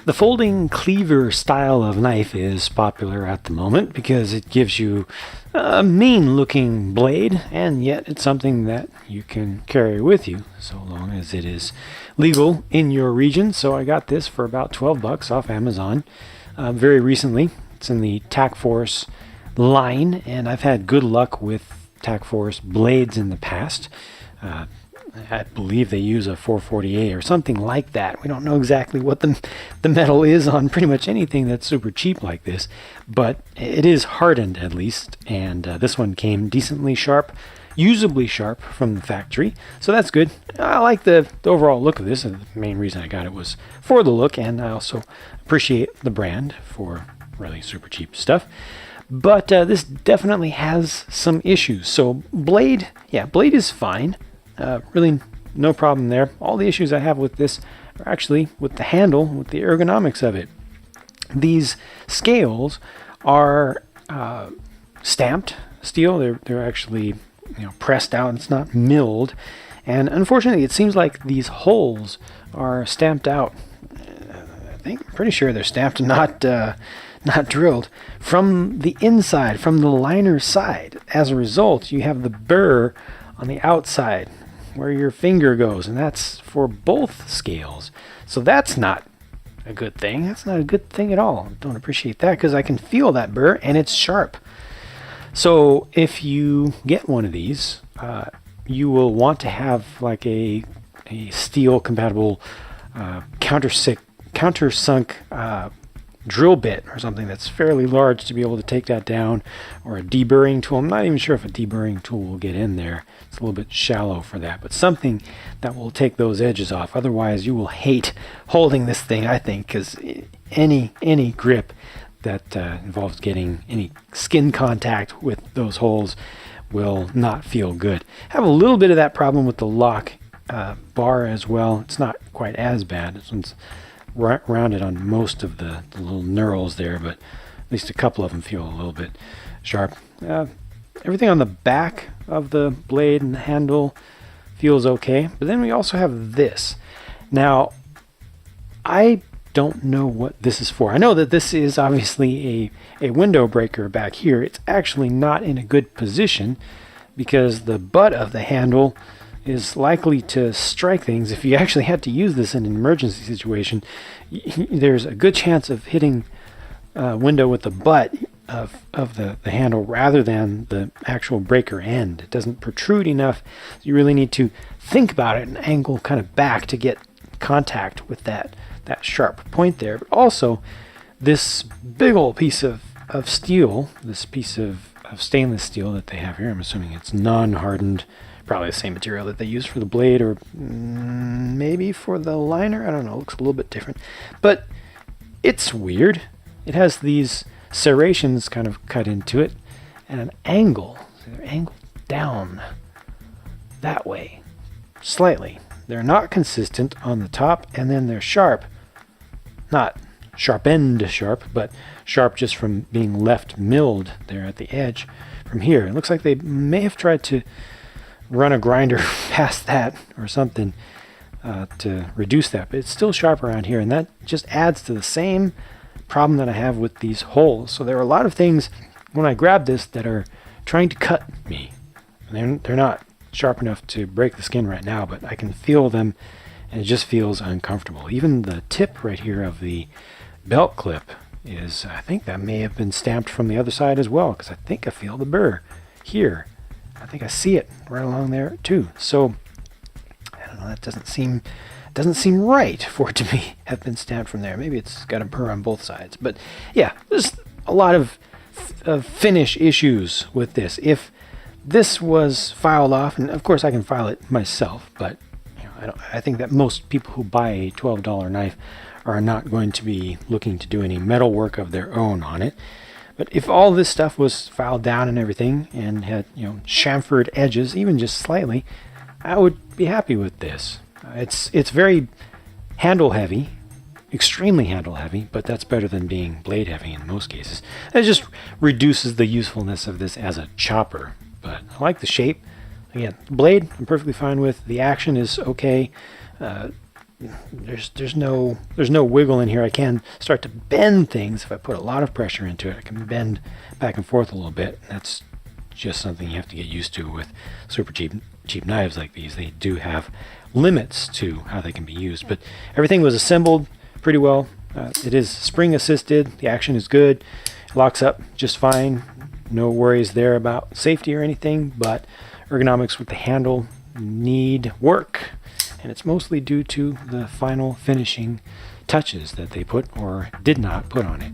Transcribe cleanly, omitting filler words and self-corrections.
The folding cleaver style of knife is popular at the moment because it gives you a mean looking blade, and yet it's something that you can carry with you so long as it is legal in your region. So I got this for about 12 bucks off Amazon very recently. It's in the Tac-Force line, and I've had good luck with Tac-Force blades in the past. I believe they use a 440A or something like that. We don't know exactly what the metal is on pretty much anything that's super cheap like this, but it is hardened at least, and this one came decently sharp, usably sharp from the factory, so that's good. I like the overall look of this, and the main reason I got it was for the look, and I also appreciate the brand for really super cheap stuff. But this definitely has some issues. So blade is fine. Really no problem there. All the issues I have with this are actually with the handle, with the ergonomics of it. These scales are stamped steel. They're actually pressed out. It's not milled. And unfortunately, it seems like these holes are stamped out. I'm pretty sure they're stamped, not drilled from the inside, from the liner side. As a result, you have the burr on the outside where your finger goes, and that's for both scales. So that's not a good thing. That's not a good thing at all. I don't appreciate that because I can feel that burr and it's sharp. So if you get one of these, you will want to have like a steel compatible countersunk drill bit or something that's fairly large to be able to take that down, or a deburring tool. I'm not even sure if a deburring tool will get in there. It's a little bit shallow for that, but something that will take those edges off. Otherwise, you will hate holding this thing, I think, because any grip that involves getting any skin contact with those holes will not feel good. Have a little bit of that problem with the lock bar as well. It's not quite as bad. This one's rounded on most of the little knurls there, but at least a couple of them feel a little bit sharp. Everything on the back of the blade and the handle feels okay, but then we also have this. Now, I don't know what this is for. I know that this is obviously a window breaker back here. It's actually not in a good position because the butt of the handle is likely to strike things. If you actually had to use this in an emergency situation, there's a good chance of hitting a window with the butt of the handle rather than the actual breaker end. It doesn't protrude enough. So you really need to think about it and angle kind of back to get contact with that sharp point there. But also, this big old piece of steel, this piece of stainless steel that they have here, I'm assuming it's non-hardened, probably the same material that they use for the blade, or maybe for the liner. I don't know. It looks a little bit different, but it's weird. It has these serrations kind of cut into it and an angle. So they're angled down that way slightly. They're not consistent on the top, and then they're sharp. Not sharpened sharp, but sharp just from being left milled there at the edge from here. It looks like they may have tried to run a grinder past that or something to reduce that, but it's still sharp around here, and that just adds to the same problem that I have with these holes. So there are a lot of things when I grab this that are trying to cut me. They're not sharp enough to break the skin right now, but I can feel them, and it just feels uncomfortable. Even the tip right here of the belt clip is, I think that may have been stamped from the other side as well, because I think I feel the burr here. I think I see it right along there too. So I don't know, that doesn't seem right for it to have been stamped from there. Maybe it's got a burr on both sides. But yeah, there's a lot of finish issues with this. If this was filed off, and of course I can file it myself, but I think that most people who buy a $12 knife are not going to be looking to do any metal work of their own on it. But if all this stuff was filed down and everything and had, chamfered edges, even just slightly, I would be happy with this. It's very handle heavy, extremely handle heavy, but that's better than being blade heavy in most cases. It just reduces the usefulness of this as a chopper, but I like the shape. Again, blade I'm perfectly fine with. The action is okay. there's no wiggle in here. I can start to bend things if I put a lot of pressure into it. I can bend back and forth a little bit. That's just something you have to get used to with super cheap knives like these. They do have limits to how they can be used, but everything was assembled pretty well. It is spring assisted. The action is good. It locks up just fine. No worries there about safety or anything, but ergonomics with the handle need work, and it's mostly due to the final finishing touches that they put or did not put on it.